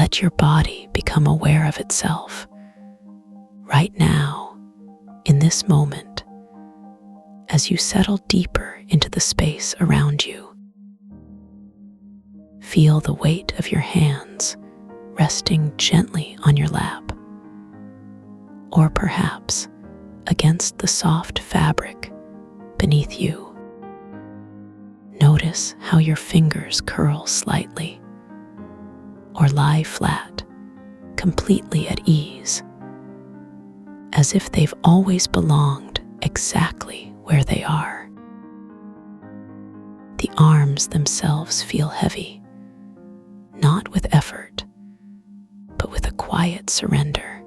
let your body become aware of itself. Right now, in this moment, as you settle deeper into the space around you, feel the weight of your hands resting gently on your lap, or perhaps against the soft fabric beneath you. Notice how your fingers curl slightly or lie flat, completely at ease, as if they've always belonged exactly where they are. The arms themselves feel heavy, not with effort, but with a quiet surrender,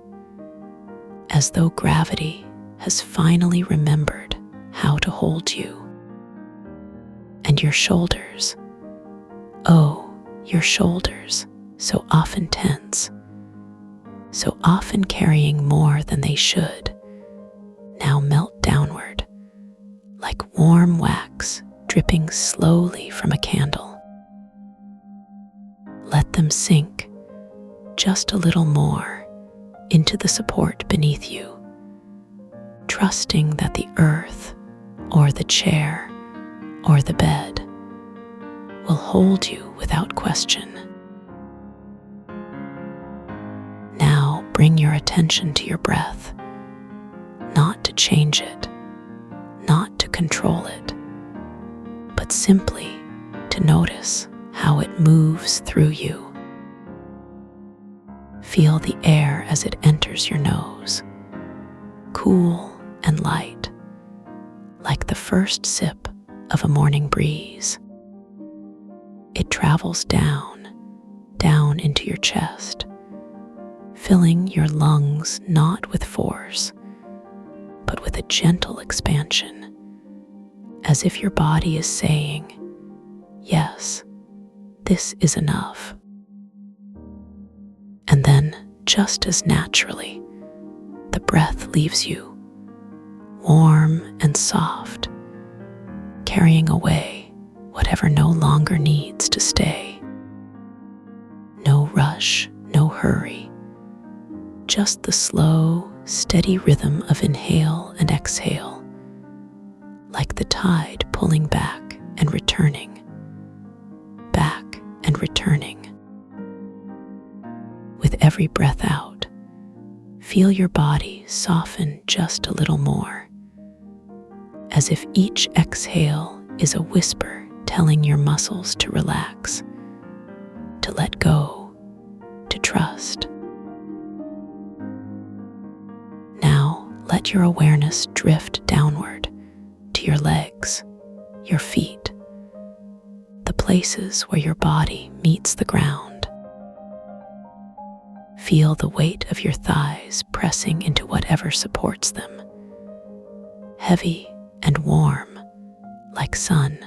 as though gravity has finally remembered how to hold you. And your shoulders, oh, your shoulders, so often tense, so often carrying more than they should, now melt downward, like warm wax dripping slowly from a candle. Let them sink just a little more into the support beneath you, trusting that the earth or the chair or the bed will hold you without question. Now bring your attention to your breath, not to change it, not to control it, but simply to notice how it moves through you. Feel the air as it enters your nose, cool and light, like the first sip of a morning breeze. It travels down into your chest, filling your lungs not with force, but with a gentle expansion, as if your body is saying, yes, this is enough. And then, just as naturally, the breath leaves you, warm and soft, carrying away whatever no longer needs to stay. No rush, no hurry, just the slow, steady rhythm of inhale and exhale, like the tide pulling back and returning, back and returning. With every breath out, feel your body soften just a little more, as if each exhale is a whisper telling your muscles to relax, to let go, to trust. Now let your awareness drift downward to your legs, your feet, the places where your body meets the ground. Feel the weight of your thighs pressing into whatever supports them, heavy and warm, like sun,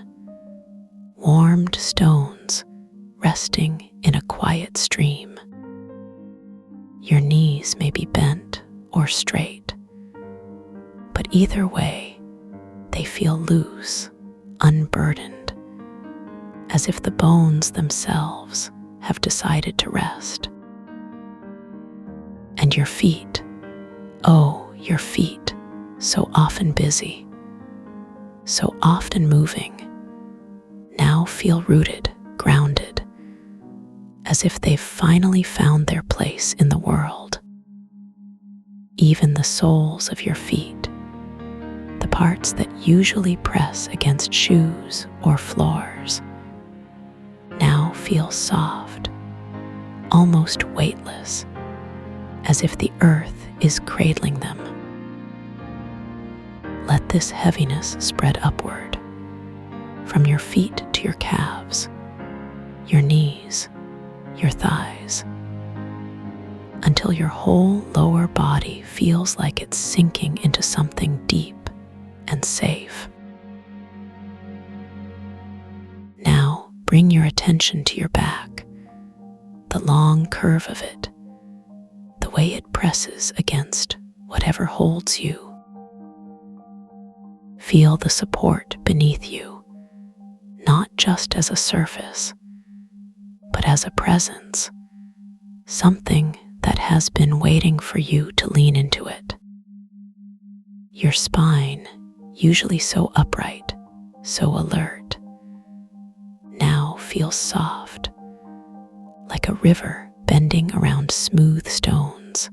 warmed stones resting in a quiet stream. Your knees may be bent or straight, but either way, they feel loose, unburdened, as if the bones themselves have decided to rest. And your feet, oh, your feet, so often busy, so often moving, now feel rooted, grounded, as if they've finally found their place in the world. Even the soles of your feet, the parts that usually press against shoes or floors, now feel soft, almost weightless, as if the earth is cradling them. Let this heaviness spread upward, from your feet to your calves, your knees, your thighs, until your whole lower body feels like it's sinking into something deep and safe. Now bring your attention to your back, the long curve of it, the way it presses against whatever holds you. Feel the support beneath you, not just as a surface, but as a presence, something that has been waiting for you to lean into it. Your spine, usually so upright, so alert, now feels soft, like a river bending around smooth stones.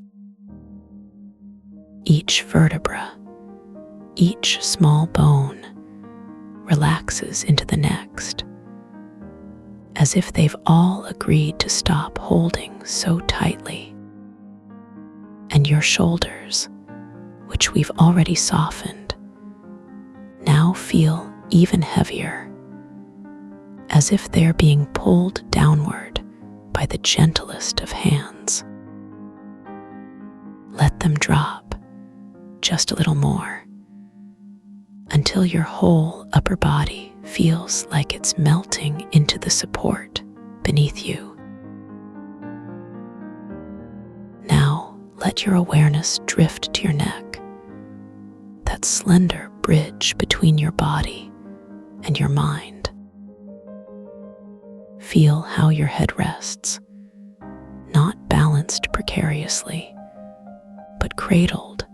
Each vertebra, each small bone relaxes into the next, as if they've all agreed to stop holding so tightly. And your shoulders, which we've already softened, now feel even heavier, as if they're being pulled downward by the gentlest of hands. Let them drop just a little more, until your whole upper body feels like it's melting into the support beneath you. Now let your awareness drift to your neck, that slender bridge between your body and your mind. Feel how your head rests, not balanced precariously, but cradled,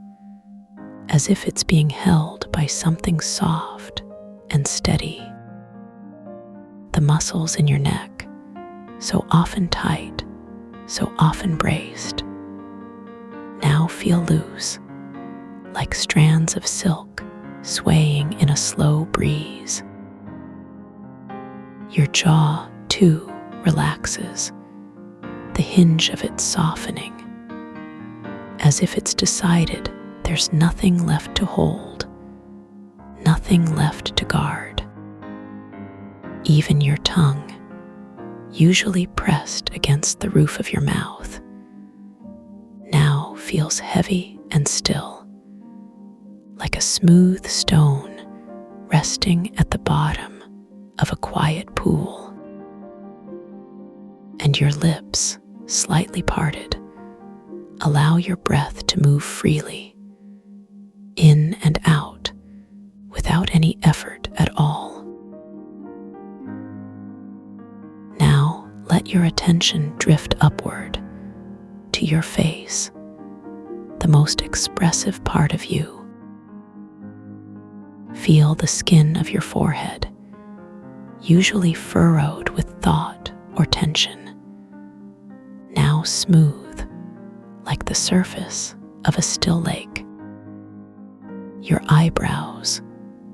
as if it's being held by something soft and steady. The muscles in your neck, so often tight, so often braced, now feel loose, like strands of silk swaying in a slow breeze. Your jaw, too, relaxes, the hinge of it softening, as if it's decided there's nothing left to hold, nothing left to guard. Even your tongue, usually pressed against the roof of your mouth, now feels heavy and still, like a smooth stone resting at the bottom of a quiet pool. And your lips, slightly parted, allow your breath to move freely, in and out, without any effort at all. Now let your attention drift upward to your face, the most expressive part of you. Feel the skin of your forehead, usually furrowed with thought or tension, now smooth, like the surface of a still lake. Your eyebrows,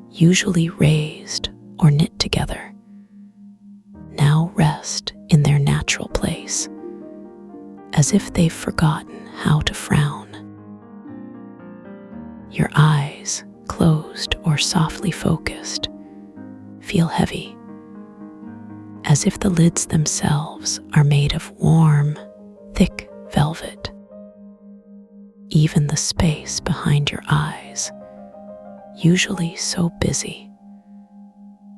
usually raised or knit together, now rest in their natural place, as if they've forgotten how to frown. Your eyes, closed or softly focused, feel heavy, as if the lids themselves are made of warm, thick velvet. Even the space behind your eyes, usually so busy,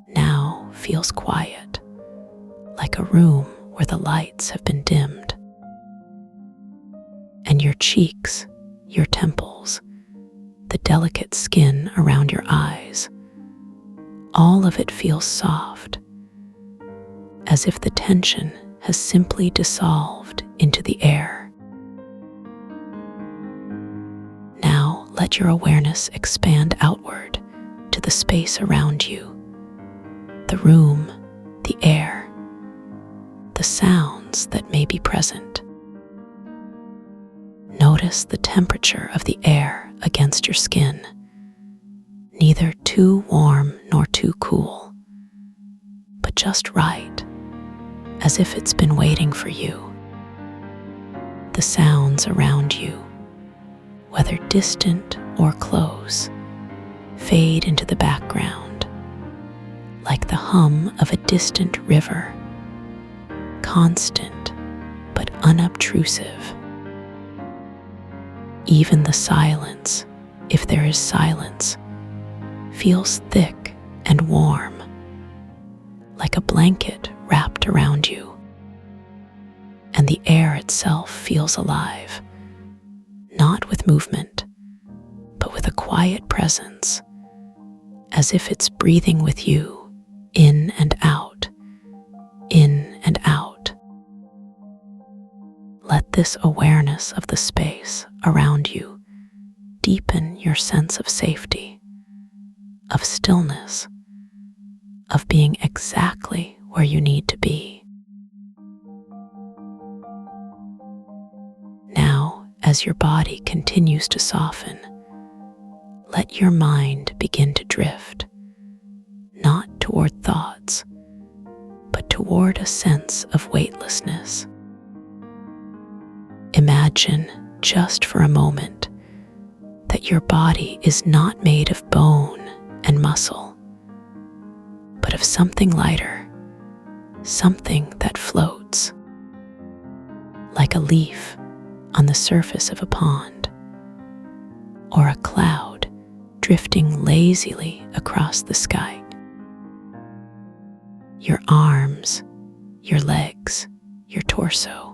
now feels quiet, like a room where the lights have been dimmed. And your cheeks, your temples, the delicate skin around your eyes, all of it feels soft, as if the tension has simply dissolved into the air. Now let your awareness expand outward to the space around you, the room, the air, the sounds that may be present. Notice the temperature of the air against your skin, neither too warm nor too cool, but just right, as if it's been waiting for you. The sounds around you, whether distant or close, fade into the background, like the hum of a distant river, constant but unobtrusive. Even the silence, if there is silence, feels thick and warm, like a blanket wrapped around you. And the air itself feels alive, not with movement, but with a quiet presence, as if it's breathing with you, in and out, in and out. Let this awareness of the space around you deepen your sense of safety, of stillness, of being exactly where you need to be. Now, as your body continues to soften, let your mind begin to drift, not toward thoughts, but toward a sense of weightlessness. Imagine, just for a moment, that your body is not made of bone and muscle, but of something lighter, something that floats, like a leaf on the surface of a pond, or a cloud drifting lazily across the sky. Your arms, your legs, your torso,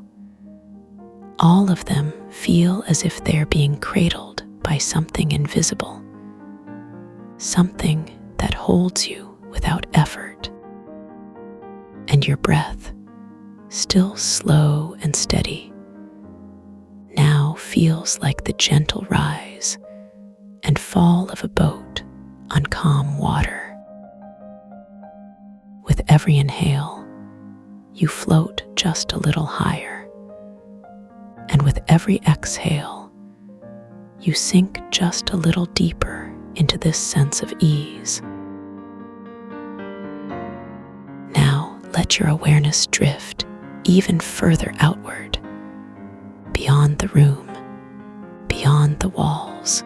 all of them feel as if they're being cradled by something invisible, something that holds you without effort. And your breath, still slow and steady, now feels like the gentle rise and fall of a boat on calm water. With every inhale, you float just a little higher. And with every exhale, you sink just a little deeper into this sense of ease. Now let your awareness drift even further outward, beyond the room, beyond the walls,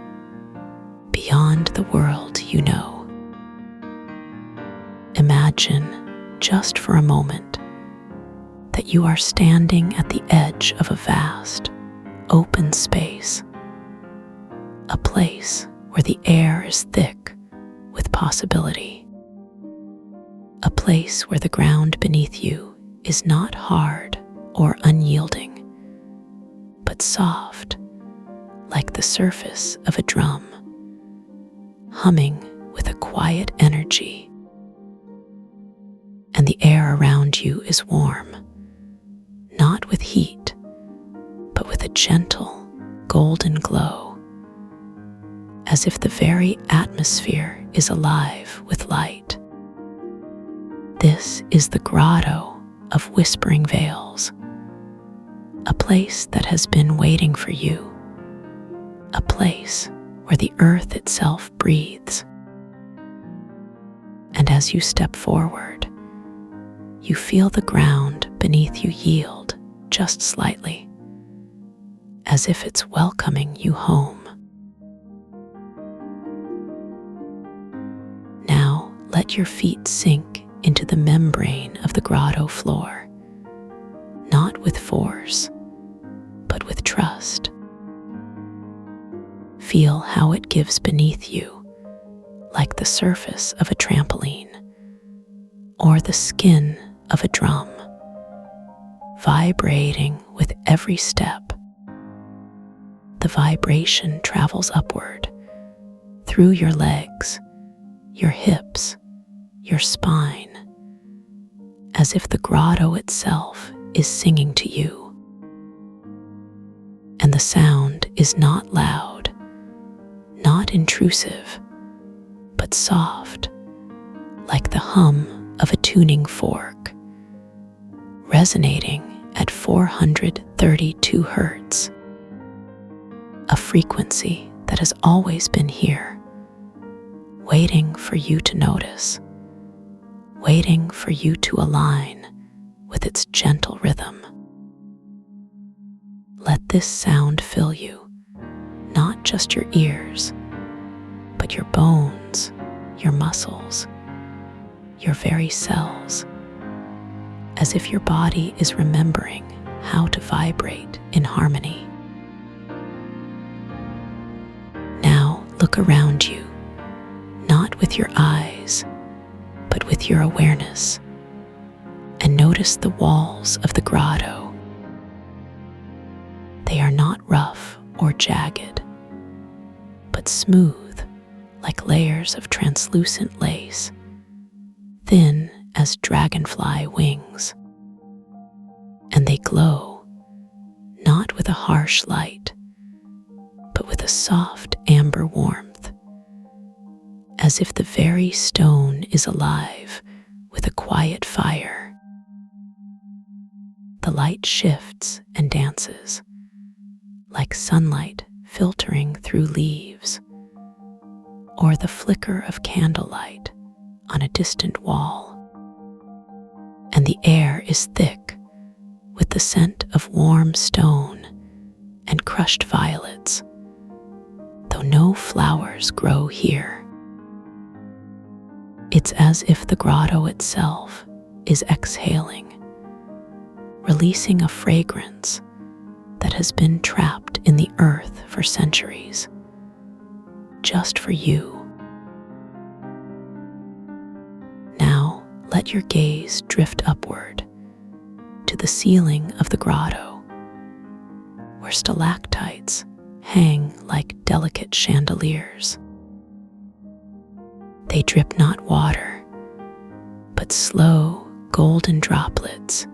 beyond the world you know. Imagine, just for a moment, that you are standing at the edge of a vast, open space, a place where the air is thick with possibility, a place where the ground beneath you is not hard or unyielding, but soft, like the surface of a drum, humming with a quiet energy. And the air around you is warm, not with heat, but with a gentle, golden glow, as if the very atmosphere is alive with light. This is the grotto of whispering veils, a place that has been waiting for you, a place where the earth itself breathes. And as you step forward, you feel the ground beneath you yield just slightly, as if it's welcoming you home. Now let your feet sink into the membrane of the grotto floor, not with force, but with trust. Feel how it gives beneath you, like the surface of a trampoline or the skin of a drum, vibrating with every step. The vibration travels upward through your legs, your hips, your spine, as if the grotto itself is singing to you. And the sound is not loud, not intrusive, but soft, like the hum of a tuning fork, resonating at 432 hertz, a frequency that has always been here, waiting for you to notice, waiting for you to align with its gentle rhythm. Let this sound fill you, not just your ears, but your bones, your muscles, your very cells, as if your body is remembering how to vibrate in harmony. Now look around you, not with your eyes, but with your awareness, and notice the walls of the grotto. They are not rough or jagged, but smooth, like layers of translucent lace, thin as dragonfly wings. And they glow, not with a harsh light, but with a soft amber warmth, as if the very stone is alive with a quiet fire. The light shifts and dances, like sunlight filtering through leaves, or the flicker of candlelight on a distant wall. And the air is thick with the scent of warm stone and crushed violets, though no flowers grow here. It's as if the grotto itself is exhaling, releasing a fragrance that has been trapped in the earth for centuries, just for you. Now let your gaze drift upward to the ceiling of the grotto, where stalactites hang like delicate chandeliers. They drip not water, but slow golden droplets,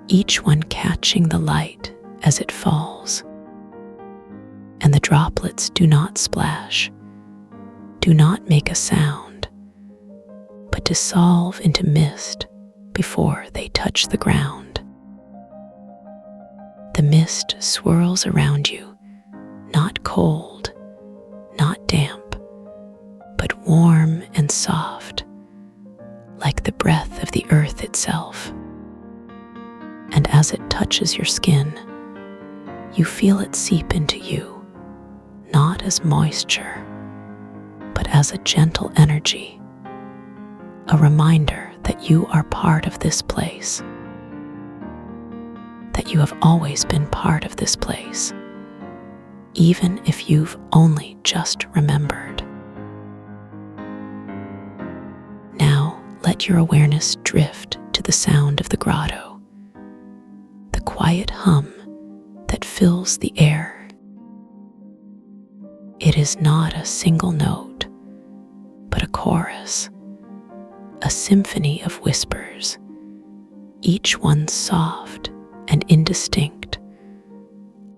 each one catching the light as it falls. And the droplets do not splash, do not make a sound, but dissolve into mist before they touch the ground. The mist swirls around you, not cold, not damp, but warm and soft, like the breath of the earth itself. And as it touches your skin, you feel it seep into you, not as moisture, but as a gentle energy, a reminder that you are part of this place, that you have always been part of this place, even if you've only just remembered. Now let your awareness drift to the sound of the grotto, the quiet hum that fills the air. It is not a single note, but a chorus, a symphony of whispers, each one soft and indistinct,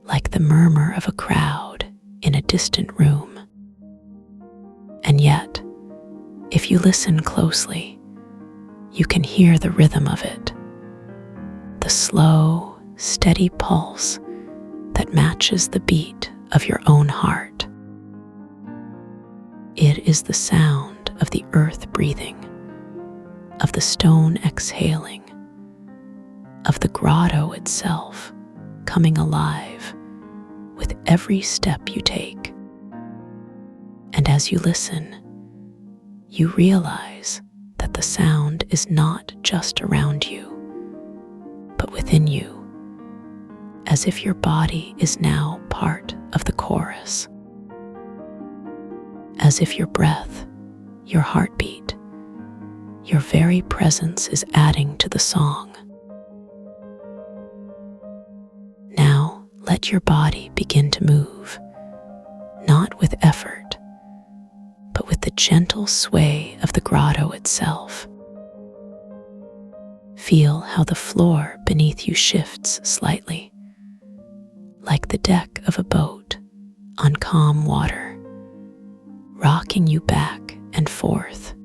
like the murmur of a crowd in a distant room. And yet, if you listen closely, you can hear the rhythm of it, the slow, steady pulse that matches the beat of your own heart. It is the sound of the earth breathing, of the stone exhaling, of the grotto itself coming alive with every step you take. And as you listen, you realize that the sound is not just around you, but within you, as if your body is now part of the chorus, as if your breath, your heartbeat, your very presence is adding to the song. Now let your body begin to move, not with effort, but with the gentle sway of the grotto itself. Feel how the floor beneath you shifts slightly, like the deck of a boat on calm water, rocking you back and forth.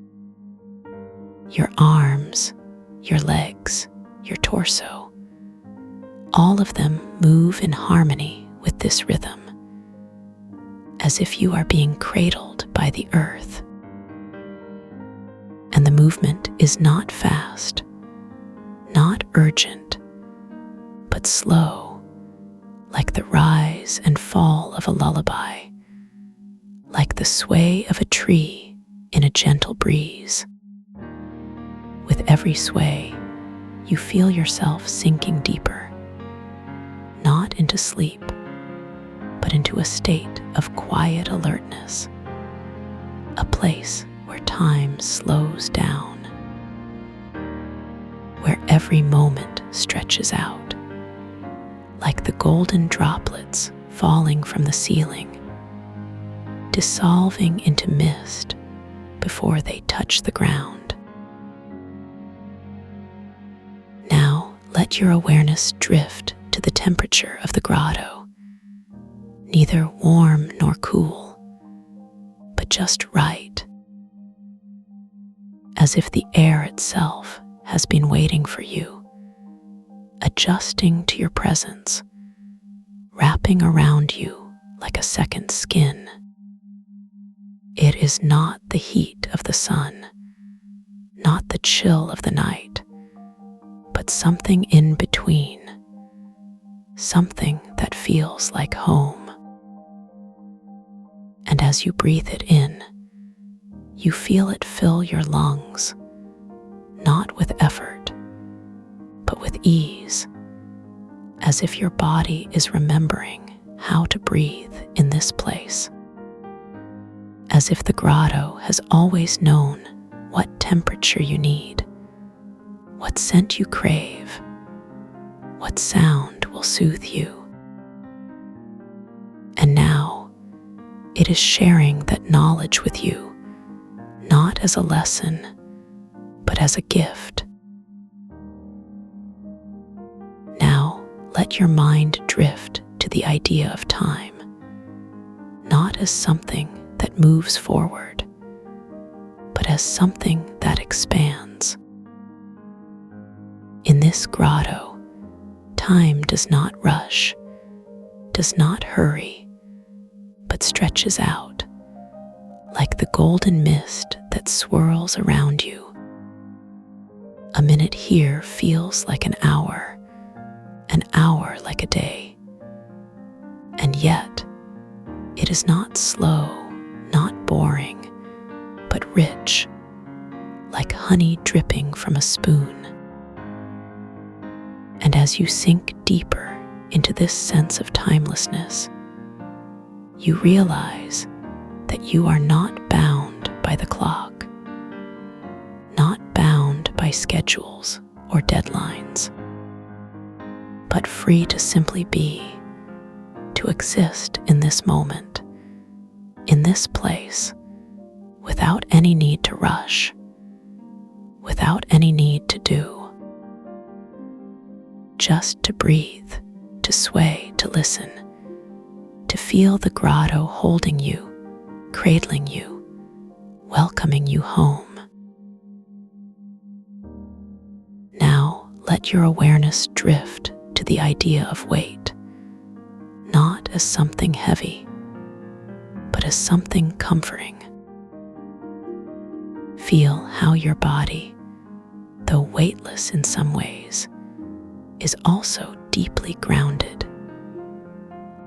Your arms, your legs, your torso, all of them move in harmony with this rhythm, as if you are being cradled by the earth. And the movement is not fast, not urgent, but slow, like the rise and fall of a lullaby, like the sway of a tree in a gentle breeze. With every sway, you feel yourself sinking deeper, not into sleep, but into a state of quiet alertness, a place where time slows down, where every moment stretches out, like the golden droplets falling from the ceiling, dissolving into mist before they touch the ground. Now let your awareness drift to to the temperature of the grotto, neither warm nor cool, but just right, as if the air itself has been waiting for you, adjusting to your presence, wrapping around you like a second skin. It is not the heat of the sun, not the chill of the night, but something in between, something that feels like home. And as you breathe it in, you feel it fill your lungs, not with effort, but with ease, as if your body is remembering how to breathe in this place, as if the grotto has always known what temperature you need, what scent you crave, what sound will soothe you. And now it is sharing that knowledge with you, not as a lesson, but as a gift. Now let your mind drift to the idea of time, not as something that moves forward, but as something that expands. In this grotto, time does not rush, does not hurry, but stretches out, like the golden mist that swirls around you. A minute here feels like an hour like a day. And yet, it is not slow, not boring, but rich, like honey dripping from a spoon. And as you sink deeper into this sense of timelessness, you realize that you are not bound by the clock, not bound by schedules or deadlines, but free to simply be, to exist in this moment, in this place, without any need to rush, without any need to do. Just to breathe, to sway, to listen, to feel the grotto holding you, cradling you, welcoming you home. Now let your awareness drift to the idea of weight, not as something heavy, but as something comforting. Feel how your body, though weightless in some ways, is also deeply grounded,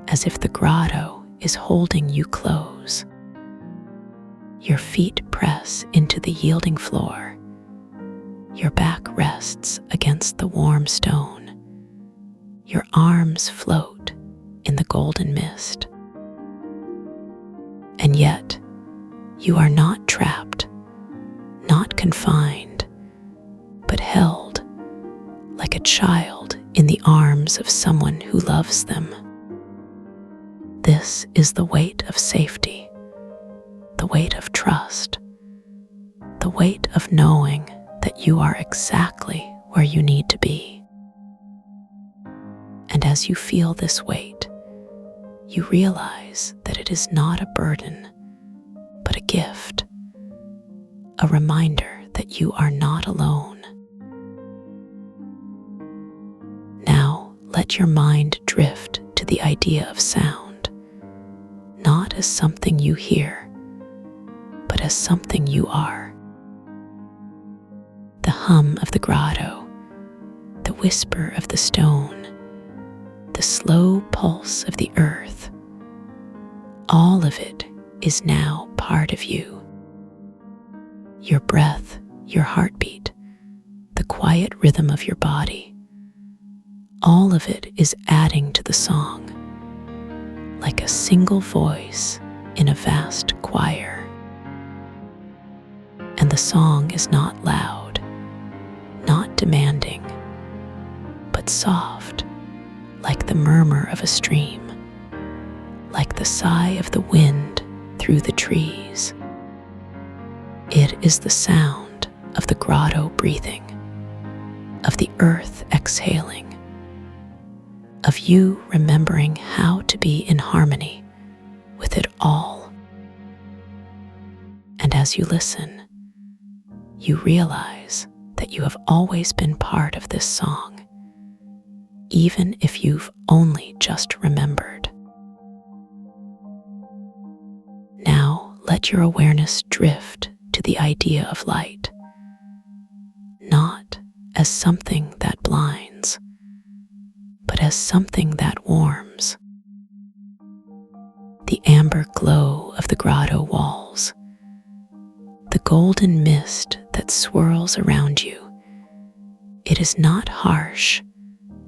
as if the grotto is holding you close. Your feet press into the yielding floor. Your back rests against the warm stone. Your arms float in the golden mist. And yet, you are not trapped, not confined, but held like a child in the arms of someone who loves them. This is the weight of safety, the weight of trust, the weight of knowing that you are exactly where you need to be. And as you feel this weight, you realize that it is not a burden, but a gift, a reminder that you are not alone. Now let your mind drift to the idea of sound, not as something you hear, but as something you are. The hum of the grotto, the whisper of the stone, the slow pulse of the earth, all of it is now part of you. Your breath, your heartbeat, the quiet rhythm of your body, all of it is adding to the song, like a single voice in a vast choir. And the song is not loud, not demanding, but soft, like the murmur of a stream, like the sigh of the wind through the trees. It is the sound of the grotto breathing, of the earth exhaling, of you remembering how to be in harmony with it all. And as you listen, you realize that you have always been part of this song, even if you've only just remembered. Now let your awareness drift to the idea of light, not as something that blinds, but as something that warms. The amber glow of the grotto walls, the golden mist that swirls around you, it is not harsh,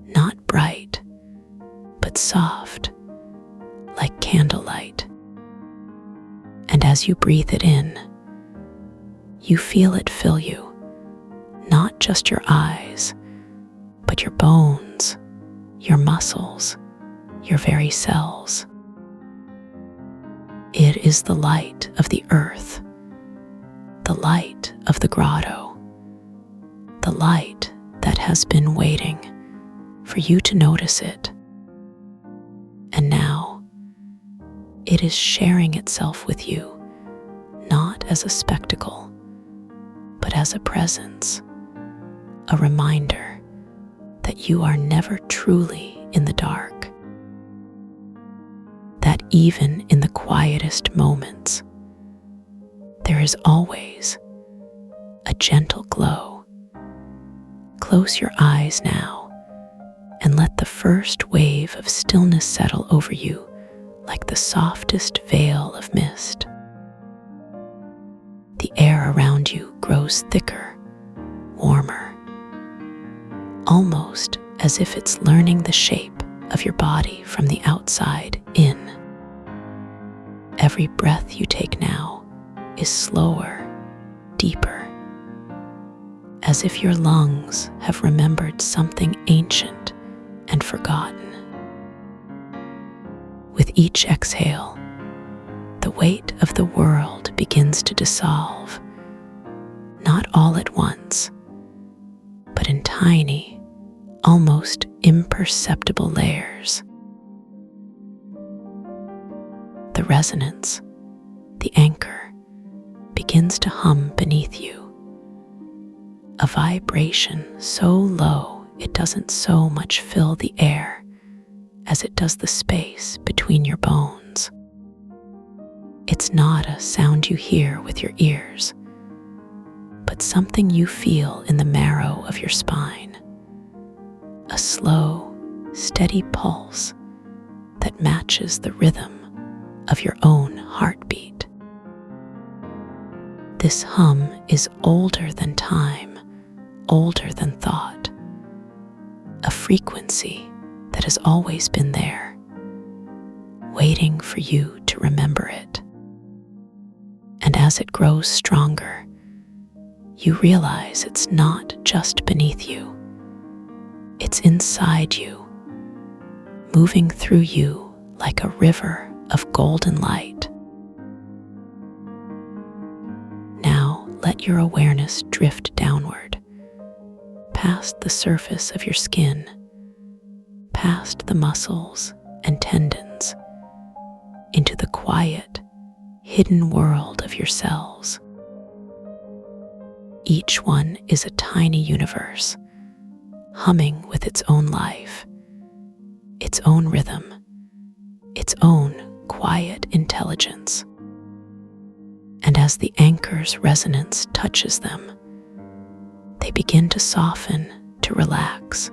not bright, but soft, like candlelight. And as you breathe it in, you feel it fill you, not just your eyes, but your bones, your muscles, your very cells. It is the light of the earth, the light of the grotto, the light that has been waiting for you to notice it. And now it is sharing itself with you, not as a spectacle, but as a presence, a reminder that you are never truly in the dark, that even in the quietest moments, there is always a gentle glow. Close your eyes now and let the first wave of stillness settle over you like the softest veil of mist. The air around you grows thicker, warmer, almost as if it's learning the shape of your body from the outside in. Every breath you take now is slower, deeper, as if your lungs have remembered something ancient and forgotten. With each exhale, the weight of the world begins to dissolve, not all at once, but in tiny, almost imperceptible layers. The resonance, the anchor, begins to hum beneath you, a vibration so low it doesn't so much fill the air as it does the space between your bones. It's not a sound you hear with your ears, but something you feel in the marrow of your spine, a slow, steady pulse that matches the rhythm of your own heartbeat. This hum is older than time, older than thought, a frequency that has always been there, waiting for you to remember it. And as it grows stronger, you realize it's not just beneath you, it's inside you, moving through you like a river of golden light. Now let your awareness drift downward, past the surface of your skin, past the muscles and tendons, into the quiet, hidden world of your cells. Each one is a tiny universe, humming with its own life, its own rhythm, its own quiet intelligence. And as the anchor's resonance touches them, they begin to soften, to relax,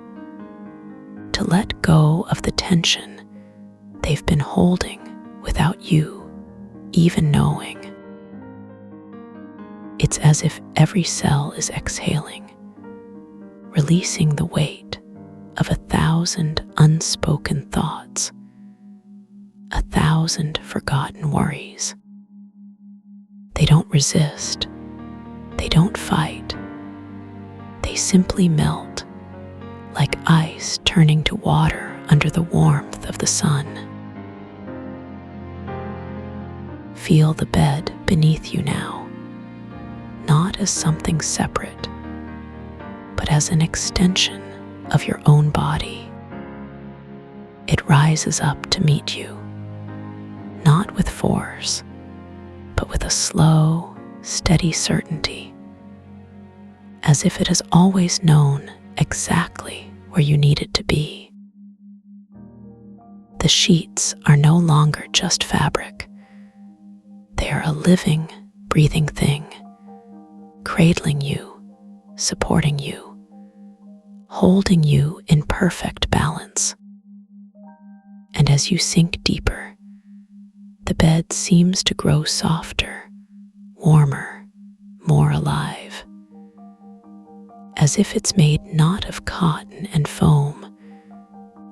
to let go of the tension they've been holding without you even knowing. It's as if every cell is exhaling, releasing the weight of 1,000 unspoken thoughts, 1,000 forgotten worries. They don't resist, they don't fight, they simply melt, like ice turning to water under the warmth of the sun. Feel the bed beneath you now, not as something separate, but as an extension of your own body. It rises up to meet you, not with force, but with a slow, steady certainty, as if it has always known exactly where you needed to be. The sheets are no longer just fabric. They are a living, breathing thing, cradling you, supporting you, holding you in perfect balance. And as you sink deeper, the bed seems to grow softer, warmer, more alive, as if it's made not of cotton and foam,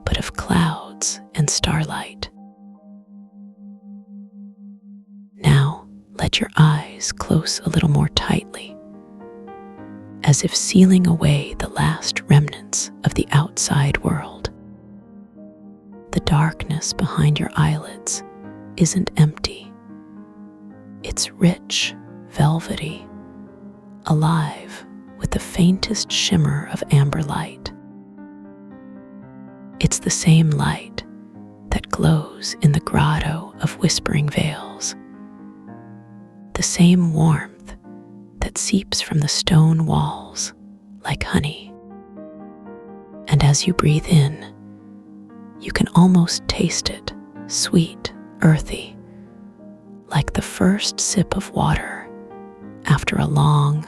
but of clouds and starlight. Now let your eyes close a little more tightly, as if sealing away the last remnants of the outside world. The darkness behind your eyelids isn't empty. It's rich, velvety, alive with the faintest shimmer of amber light. It's the same light that glows in the grotto of whispering veils, the same warmth that seeps from the stone walls like honey. And as you breathe in, you can almost taste it, sweet, earthy, like the first sip of water after a long,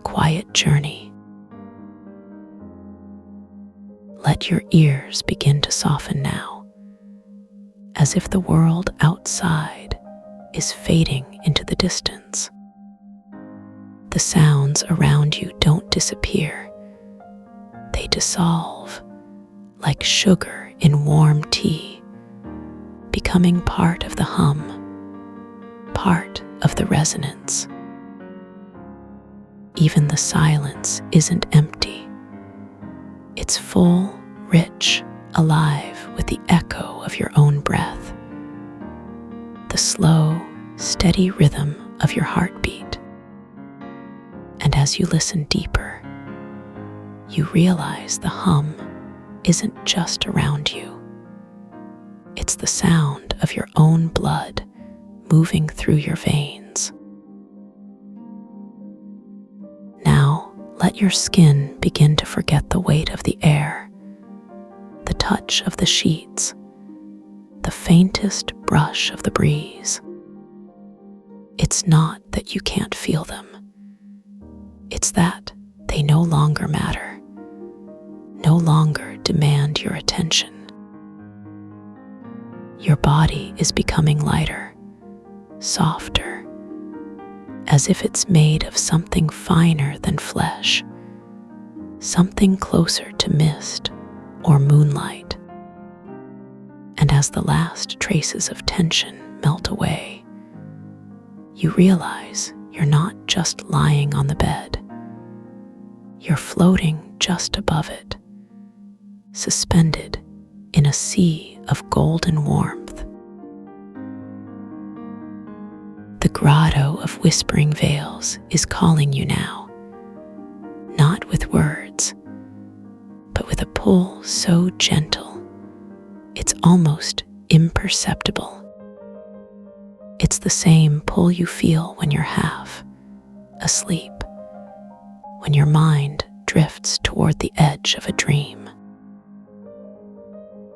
quiet journey. Let your ears begin to soften now, as if the world outside is fading into the distance. The sounds around you don't disappear. They dissolve like sugar in warm tea, becoming part of the hum, part of the resonance. Even the silence isn't empty. It's full, rich, alive with the echo of your own breath, the slow, steady rhythm of your heartbeat. And as you listen deeper, you realize the hum isn't just around you. It's the sound of your own blood moving through your veins. Now, let your skin begin to forget the weight of the air, the touch of the sheets, the faintest brush of the breeze. It's not that you can't feel them. It's that they no longer matter, no longer demand your attention. Your body is becoming lighter, softer, as if it's made of something finer than flesh, something closer to mist or moonlight. And as the last traces of tension melt away, you realize you're not just lying on the bed. You're floating just above it, suspended in a sea of golden warmth. The grotto of whispering veils is calling you now, not with words, but with a pull so gentle, it's almost imperceptible. It's the same pull you feel when you're half asleep, when your mind drifts toward the edge of a dream.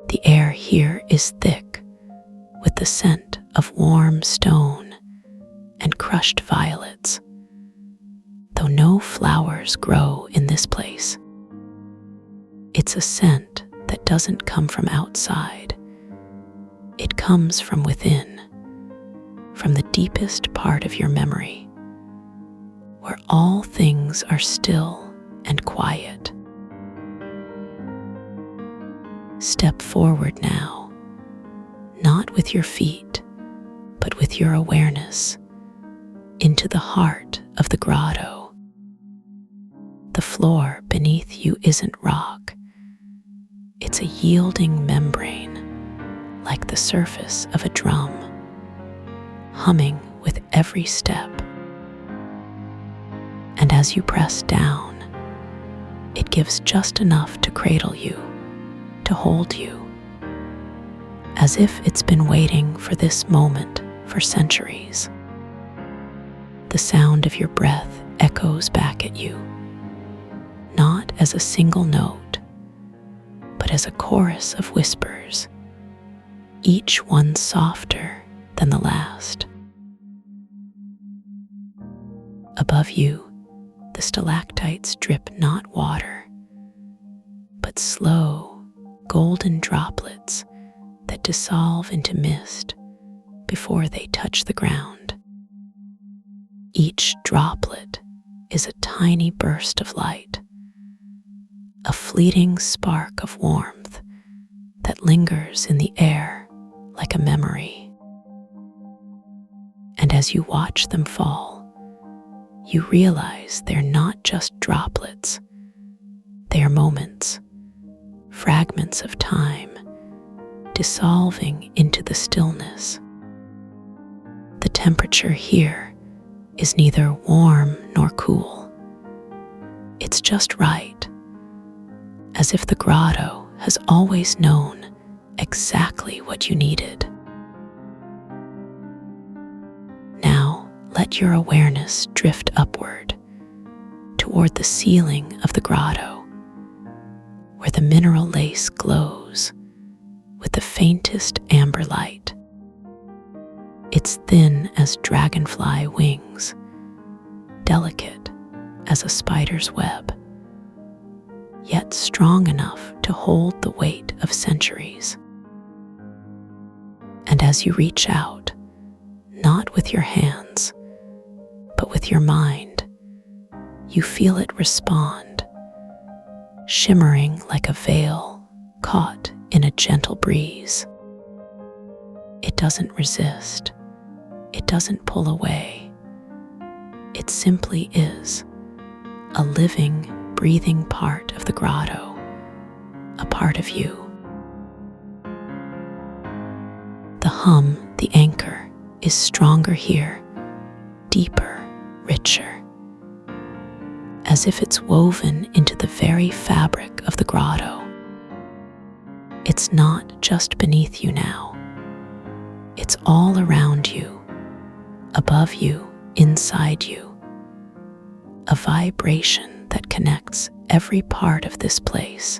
The air here is thick with the scent of warm stone and crushed violets, though no flowers grow in this place. It's a scent that doesn't come from outside. It comes from within, from the deepest part of your memory, where all things are still and quiet. Step forward now, not with your feet, but with your awareness, into the heart of the grotto. The floor beneath you isn't rock. It's a yielding membrane, like the surface of a drum, humming with every step. And as you press down, it gives just enough to cradle you, to hold you, as if it's been waiting for this moment for centuries. The sound of your breath echoes back at you, not as a single note, but as a chorus of whispers, each one softer than the last. Above you, the stalactites drip not water, but slow, golden droplets that dissolve into mist before they touch the ground. Each droplet is a tiny burst of light, a fleeting spark of warmth that lingers in the air like a memory. And as you watch them fall, you realize they're not just droplets, they are moments, fragments of time, dissolving into the stillness. The temperature here is neither warm nor cool. It's just right, as if the grotto has always known exactly what you needed. Now, let your awareness drift upward toward the ceiling of the grotto, where the mineral lace glows with the faintest amber light. It's thin as dragonfly wings, delicate as a spider's web, yet strong enough to hold the weight of centuries. And as you reach out, not with your hands, but with your mind, you feel it respond, shimmering like a veil caught in a gentle breeze. It doesn't resist. It doesn't pull away. It simply is, a living, breathing part of the grotto, a part of you. The hum, the anchor, is stronger here, deeper, richer, as if it's woven into the very fabric of the grotto. It's not just beneath you now. It's all around you, above you, inside you. A vibration that connects every part of this place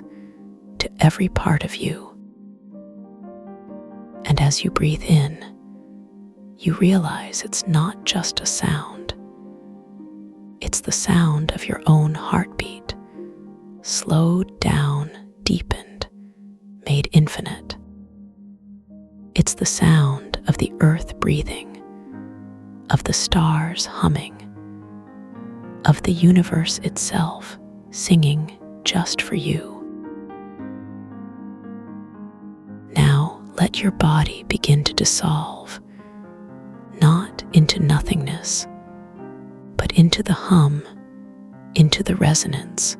to every part of you. And as you breathe in, you realize it's not just a sound. It's the sound of your own heartbeat, slowed down, deepened, made infinite. It's the sound of the earth breathing, of the stars humming, of the universe itself singing just for you. Now let your body begin to dissolve, not into nothingness, but into the hum, into the resonance,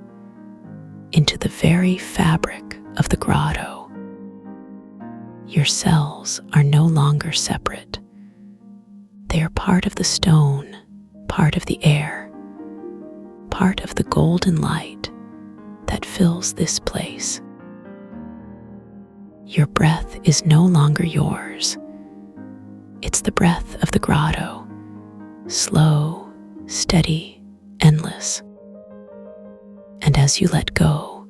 into the very fabric of the grotto. Your cells are no longer separate. They are part of the stone, part of the air, part of the golden light that fills this place. Your breath is no longer yours. It's the breath of the grotto, slow, steady, endless. And as you let go,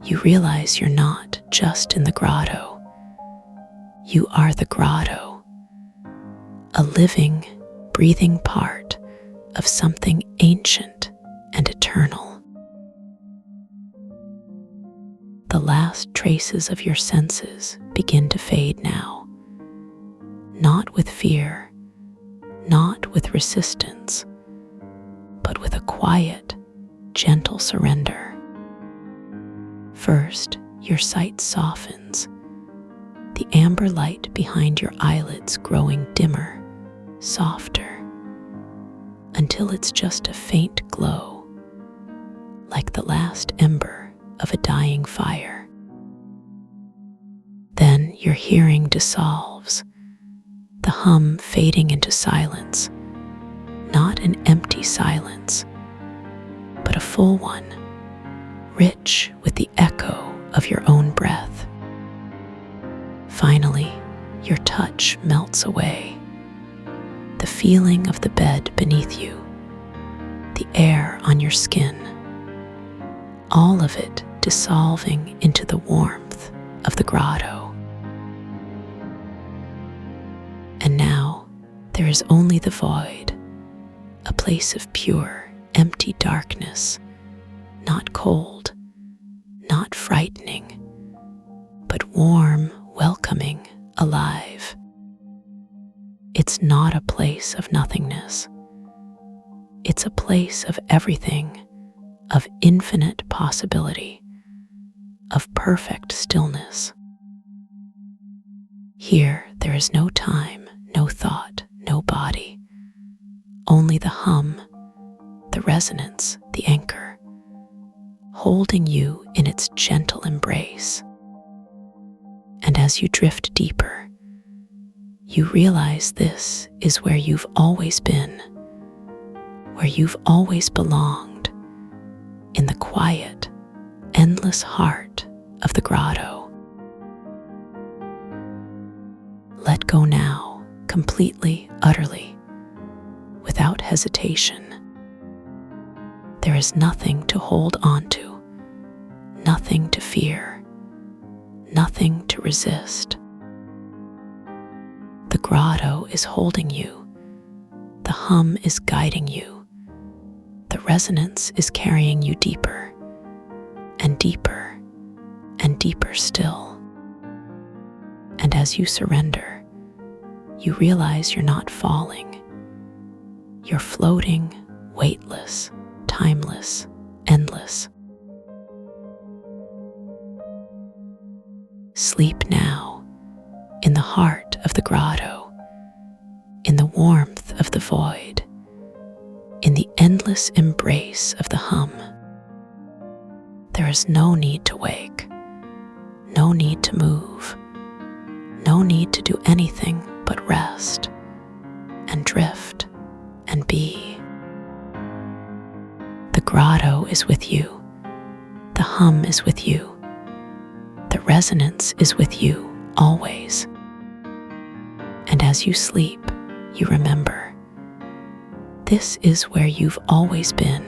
you realize you're not just in the grotto. You are the grotto, a living, breathing part of something ancient and eternal. The last traces of your senses begin to fade now, not with fear, not with resistance, but with a quiet, gentle surrender. First, your sight softens, the amber light behind your eyelids growing dimmer, softer, until it's just a faint glow, like the last ember of a dying fire. Then your hearing dissolves, the hum fading into silence, not an empty silence, but a full one, rich with the echo of your own breath. Finally, your touch melts away. The feeling of the bed beneath you, the air on your skin, all of it dissolving into the warmth of the grotto. And now there is only the void, a place of pure, empty darkness, not cold, not frightening, but warm, welcoming, alive. It's not a place of nothingness. It's a place of everything, of infinite possibility, of perfect stillness. Here there is no time, no thought, no body, only the hum, the resonance, the anchor, holding you in its gentle embrace. And as you drift deeper, you realize this is where you've always been, where you've always belonged, in the quiet, endless heart of the grotto. Let go now, completely, utterly, without hesitation. There is nothing to hold on to, nothing to fear, nothing to resist. The grotto is holding you, the hum is guiding you, the resonance is carrying you deeper and deeper and deeper still. And as you surrender, you realize you're not falling. You're floating, weightless, timeless, endless. Sleep now, in the heart of the grotto, in the warmth of the void, in the endless embrace of the hum. There is no need to wake, no need to move, no need to do anything but rest and drift and be. The grotto is with you, the hum is with you, the resonance is with you always. And as you sleep, you remember, this is where you've always been,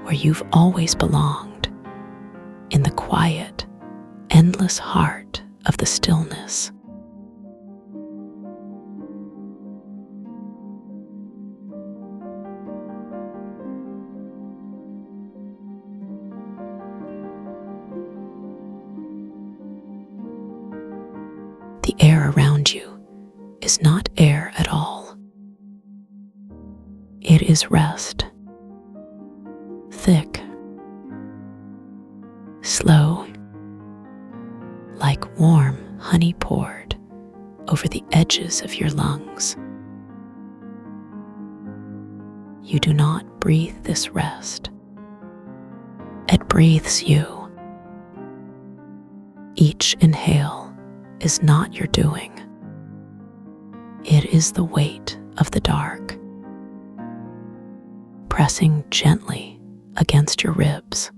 where you've always belonged, in the quiet, endless heart of the stillness. The air around you is not air at all. It is rest, thick, slow, like warm honey poured over the edges of your lungs. You do not breathe this rest. It breathes you. Each inhale is not your doing. It is the weight of the dark, pressing gently against your ribs,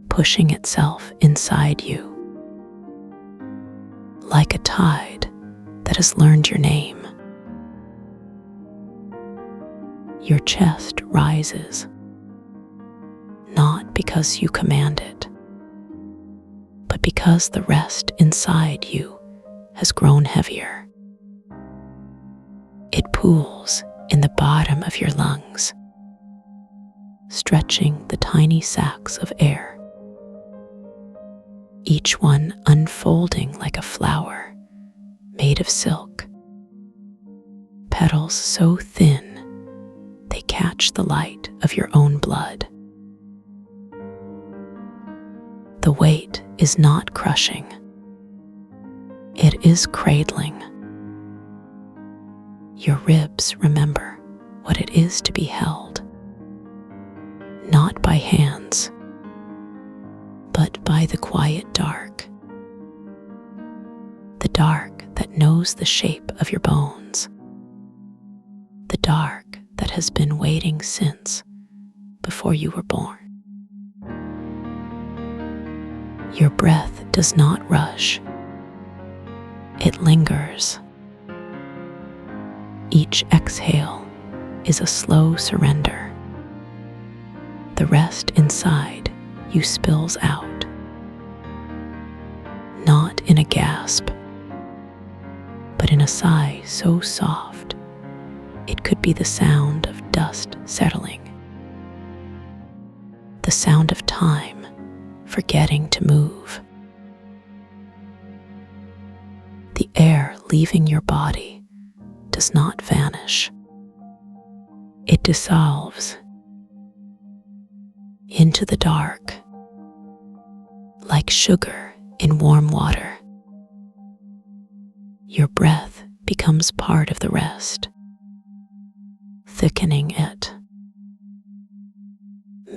pushing itself inside you, like a tide that has learned your name. Your chest rises, not because you command it, but because the rest inside you has grown heavier. It pools in the bottom of your lungs, stretching the tiny sacs of air, each one unfolding like a flower made of silk, petals so thin they catch the light of your own blood. The weight is not crushing. It is cradling. Your ribs remember what it is to be held, not by hands, but by the quiet dark. The dark that knows the shape of your bones. The dark that has been waiting since before you were born. Your breath does not rush. It lingers. Each exhale is a slow surrender. The rest inside you spills out, not in a gasp, but in a sigh so soft it could be the sound of dust settling, the sound of time forgetting to move. The air leaving your body does not vanish. It dissolves into the dark, like sugar in warm water. Your breath becomes part of the rest, thickening it,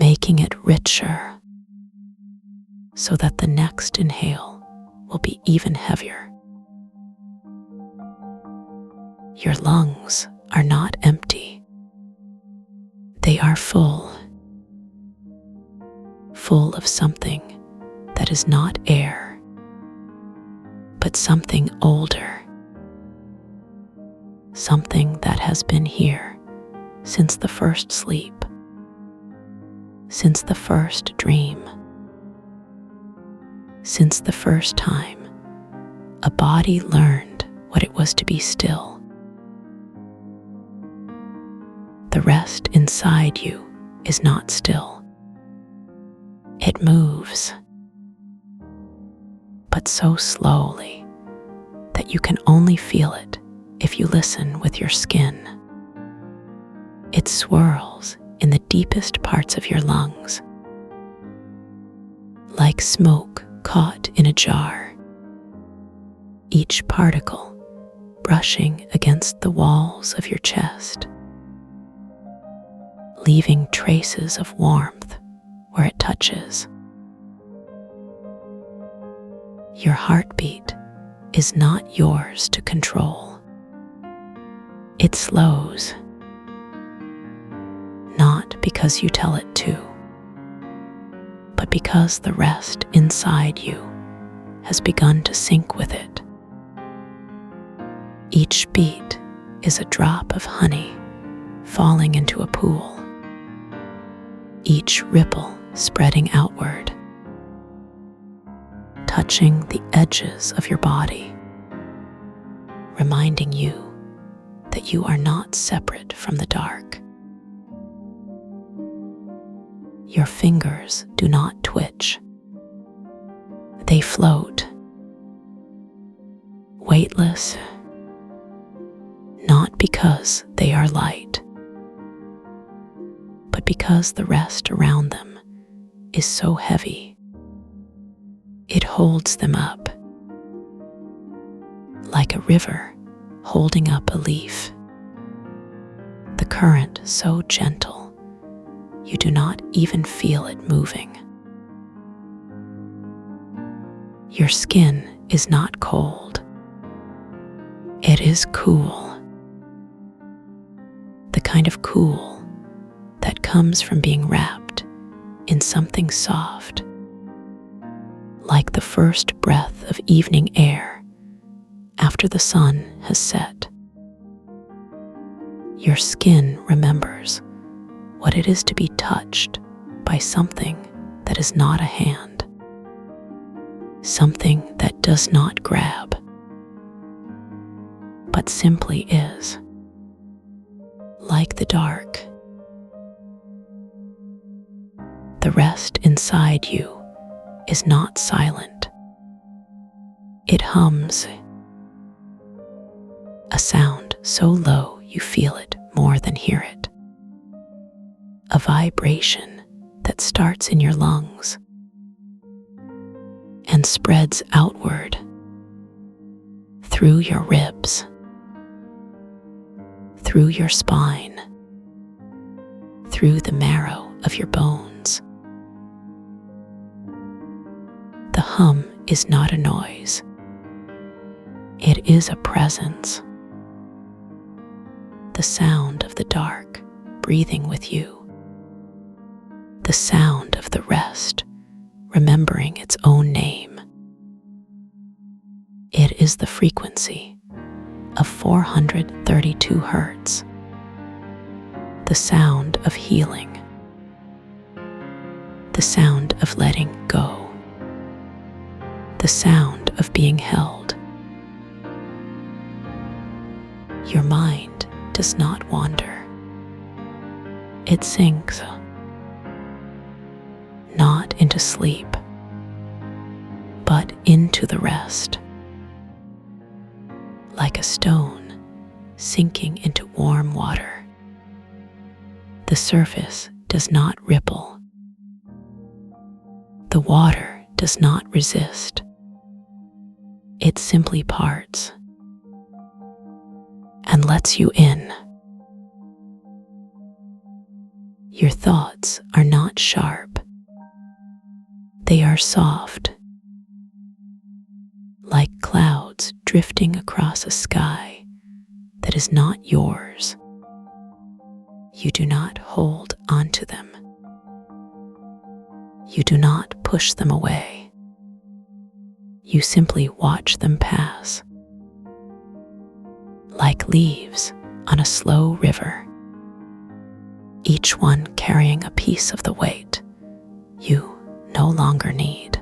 making it richer, so that the next inhale will be even heavier. Your lungs are not empty. They are full of something that is not air, but something older, something that has been here since the first sleep, since the first dream, since the first time a body learned what it was to be still. The rest inside you is not still. It moves, but so slowly that you can only feel it if you listen with your skin. It swirls in the deepest parts of your lungs, like smoke caught in a jar, each particle brushing against the walls of your chest, leaving traces of warmth where it touches. Your heartbeat is not yours to control. It slows, not because you tell it to, but because the rest inside you has begun to sync with it. Each beat is a drop of honey falling into a pool, each ripple spreading outward, touching the edges of your body, reminding you that you are not separate from the dark. Your fingers do not twitch. They float, weightless, not because they are light, but because the rest around them is so heavy. It holds them up, like a river holding up a leaf. The current so gentle, you do not even feel it moving. Your skin is not cold. It is cool. The kind of cool that comes from being wrapped in something soft, like the first breath of evening air after the sun has set. Your skin remembers what it is to be touched by something that is not a hand, something that does not grab, but simply is. Like the dark, the rest inside you is not silent. It hums, a sound so low you feel it more than hear it. A vibration that starts in your lungs and spreads outward through your ribs, through your spine, through the marrow of your bones. The hum is not a noise. It is a presence. The sound of the dark breathing with you. The sound of the rest remembering its own name. It It is the frequency of 432 hertz, the sound of healing, the sound of letting go, the sound of being held. Your mind does not wander. It sinks, not into sleep, but into the rest, like a stone sinking into warm water. The surface does not ripple. The water does not resist. It simply parts and lets you in. Your thoughts are not sharp. They are soft, like clouds drifting across a sky that is not yours. You do not hold onto them. You do not push them away. You simply watch them pass, like leaves on a slow river, each one carrying a piece of the weight you no longer need.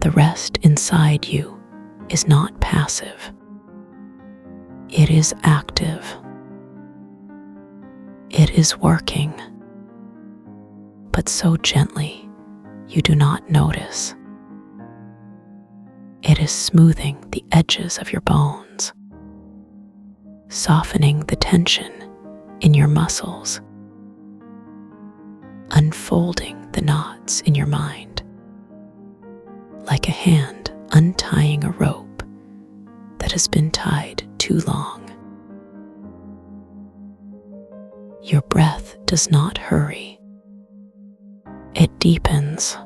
The rest inside you is not passive. It is active. It is working, but so gently you do not notice. It is smoothing the edges of your bones, softening the tension in your muscles, unfolding the knots in your mind, like a hand untying a rope that has been tied too long. Your breath does not hurry. It deepens.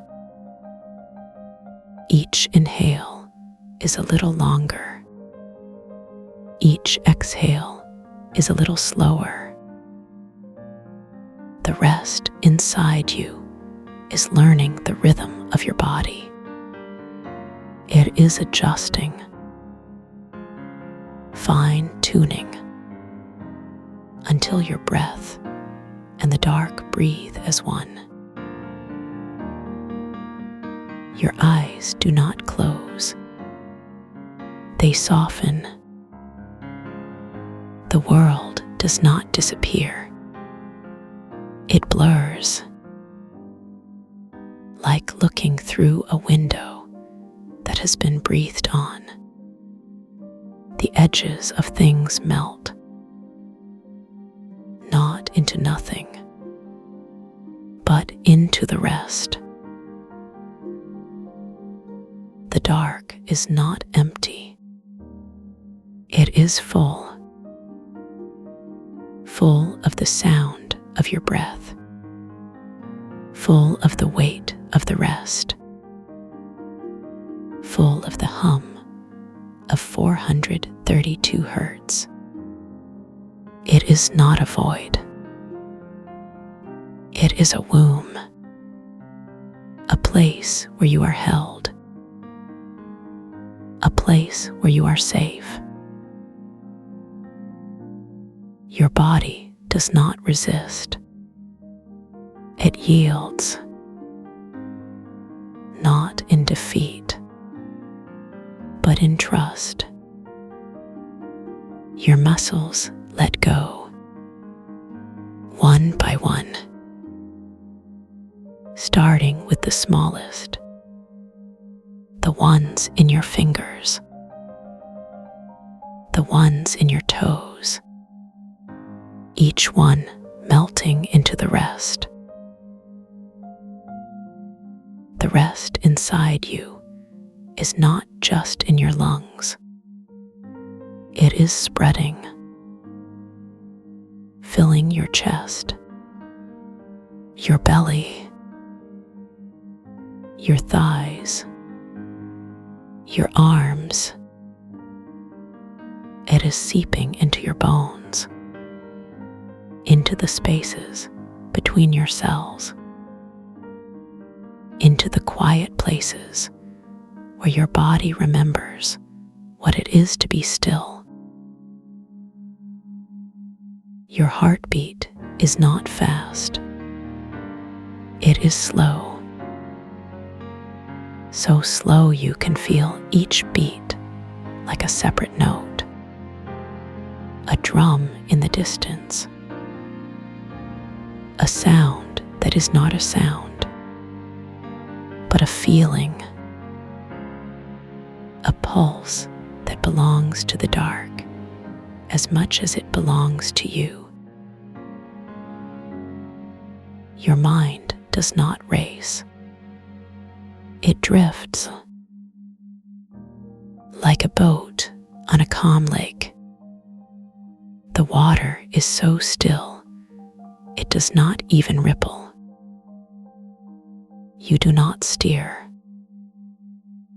Each inhale is a little longer. Each exhale is a little slower. The rest inside you is learning the rhythm of your body. It is adjusting, fine-tuning, until your breath and the dark breathe as one. Your eyes do not close. They soften. The world does not disappear. It blurs, like looking through a window that has been breathed on. The edges of things melt, not into nothing, but into the rest. The dark is not empty. It is full, full of the sound of your breath, full of the weight of the rest, full of the hum of 432 hertz. It is not a void. It is a womb, a place where you are held, a place where you are safe. Your body does not resist. It yields, not in defeat, but in trust. Your muscles let go, one by one, starting with the smallest, the ones in your fingers, the ones in your toes, each one melting into the rest. The rest inside you is not just in your lungs. It is spreading, filling your chest, your belly, your thighs, your arms. It is seeping into your bones, into the spaces between your cells, into the quiet places where your body remembers what it is to be still. Your heartbeat is not fast. It is slow. So slow you can feel each beat like a separate note, a drum in the distance, a sound that is not a sound, but a feeling, a pulse that belongs to the dark as much as it belongs to you. Your mind does not race. It drifts like a boat on a calm lake. The water is so still, it does not even ripple. You do not steer.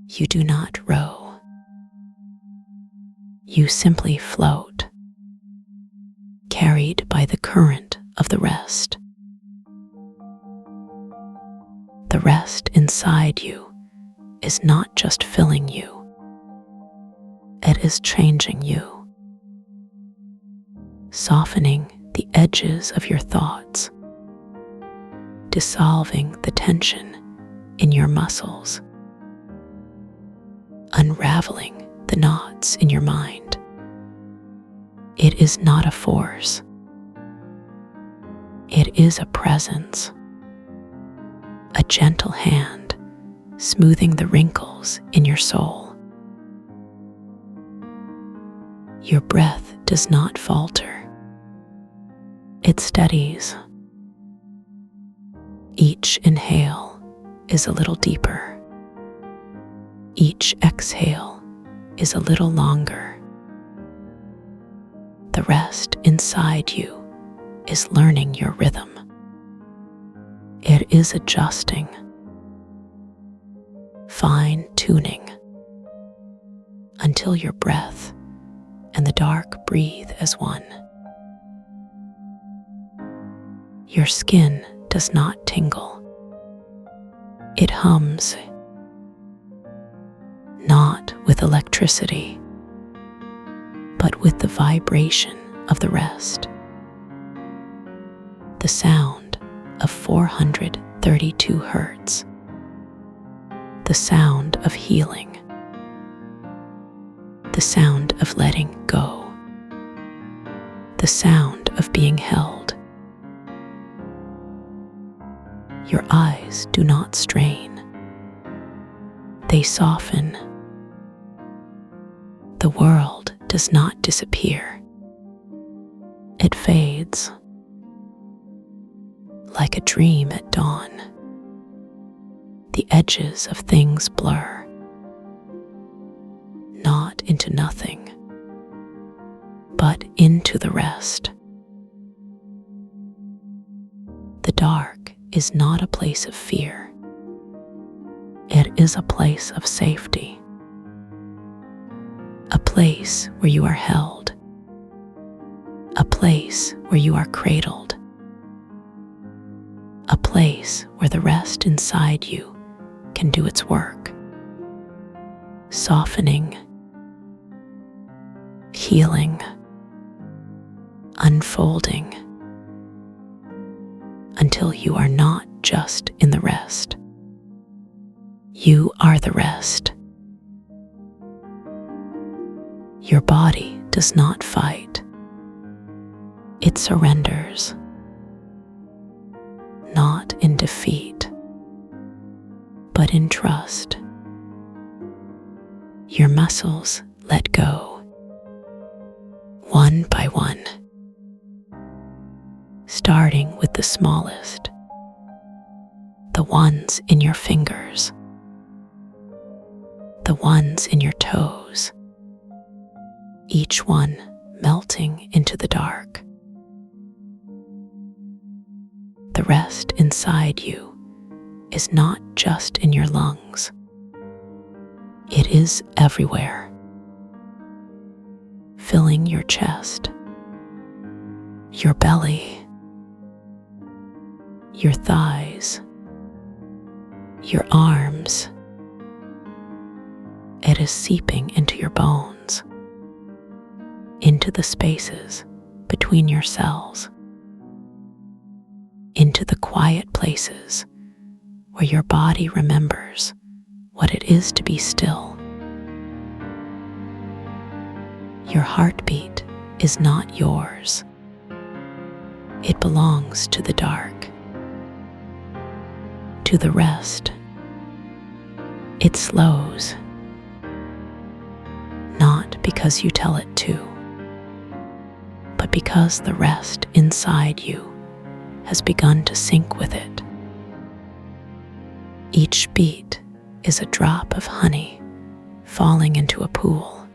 You do not row. You simply float, carried by the current of the rest. The rest inside you is not just filling you, it is changing you, softening the edges of your thoughts, dissolving the tension in your muscles, unraveling the knots in your mind. It is not a force. It is a presence, a gentle hand smoothing the wrinkles in your soul. Your breath does not falter. It steadies. Each inhale is a little deeper. Each exhale is a little longer. The rest inside you is learning your rhythm. It is adjusting, fine-tuning, until your breath and the dark breathe as one. Your skin does not tingle. It hums, not with electricity, but with the vibration of the rest. The sound of 432 hertz. The sound of healing. The sound of letting go. The sound of being held. Your eyes do not strain. They soften. The world does not disappear. It fades. Like a dream at dawn. The edges of things blur. Not into nothing, but into the rest. The dark is not a place of fear. It is a place of safety. A place where you are held. A place where you are cradled. A place where the rest inside you can do its work, softening, healing, unfolding, until you are not just in the rest. You are the rest. Your body does not fight. It surrenders. Not in defeat, but in trust. Your muscles let go, one by one, starting with the smallest, the ones in your fingers, the ones in your toes, each one melting into the dark. The rest inside you is not just in your lungs. It is everywhere, filling your chest, your belly, your thighs, your arms, that is seeping into your bones, into the spaces between your cells, into the quiet places where your body remembers what it is to be still. Your heartbeat is not yours. It belongs to the dark, to the rest. It slows, not because you tell it to, but because the rest inside you has begun to sync with it. Each beat is a drop of honey falling into a pool,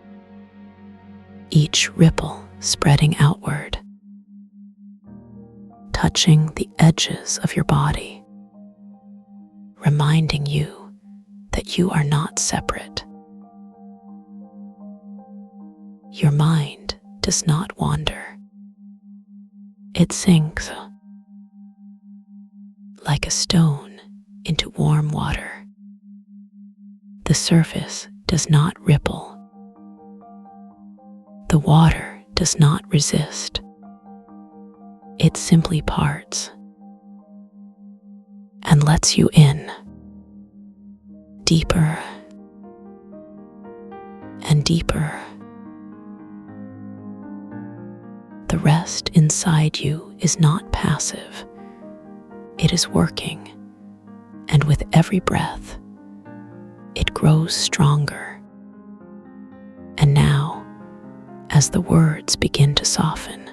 each ripple spreading outward, touching the edges of your body, reminding you that you are not separate. Your mind does not wander. It sinks like a stone into warm water. The surface does not ripple. The water does not resist. It simply parts and lets you in, deeper and deeper. The rest inside you is not passive. It is working, and with every breath, it grows stronger. And now, as the words begin to soften,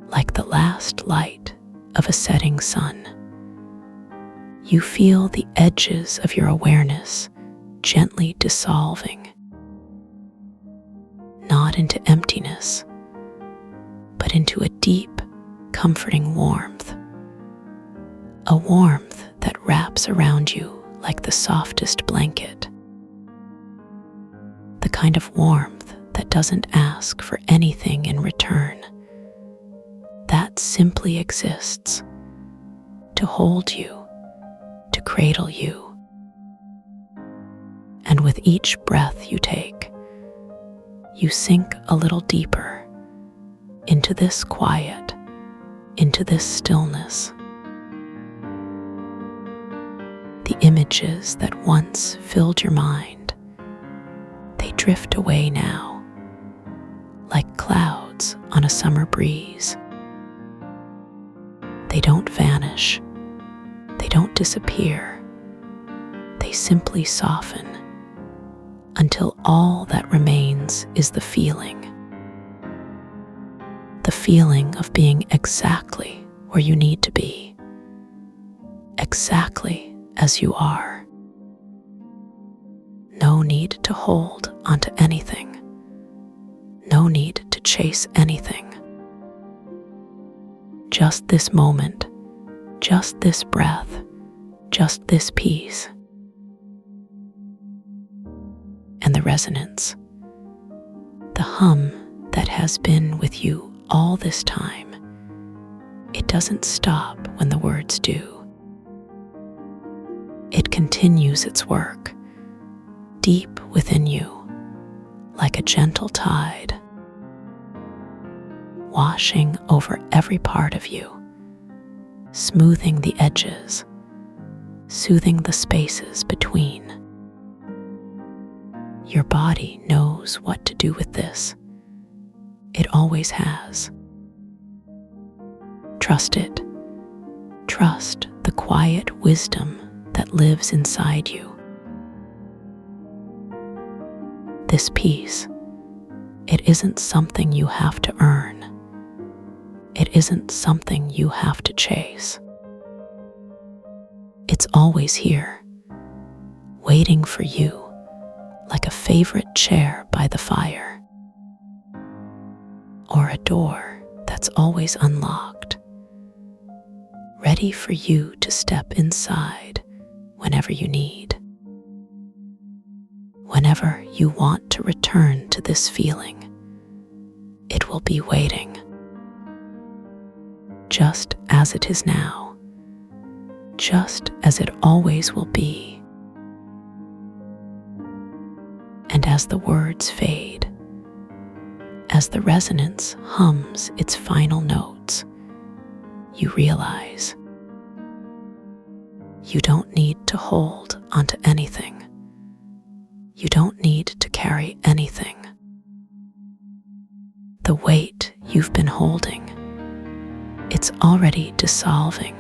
like the last light of a setting sun, you feel the edges of your awareness gently dissolving, not into emptiness, but into a deep, comforting warmth. A warmth that wraps around you like the softest blanket. The kind of warmth that doesn't ask for anything in return. That simply exists to hold you, to cradle you. And with each breath you take, you sink a little deeper into this quiet, into this stillness. The images that once filled your mind, they drift away now, like clouds on a summer breeze. They don't vanish, they don't disappear, they simply soften until all that remains is the feeling of being exactly where you need to be, exactly as you are. No need to hold onto anything. No need to chase anything. Just this moment, just this breath, just this peace. And the resonance, the hum that has been with you all this time, it doesn't stop when the words do. It continues its work, deep within you, like a gentle tide, washing over every part of you, smoothing the edges, soothing the spaces between. Your body knows what to do with this. It always has. Trust it. Trust the quiet wisdom that lives inside you. This peace, it isn't something you have to earn. It isn't something you have to chase. It's always here, waiting for you like a favorite chair by the fire, or a door that's always unlocked, ready for you to step inside whenever you need. Whenever you want to return to this feeling, it will be waiting, just as it is now, just as it always will be. as the words fade, as the resonance hums its final notes, you realize you don't need to hold onto anything. You don't need to carry anything. The weight you've been holding, it's already dissolving,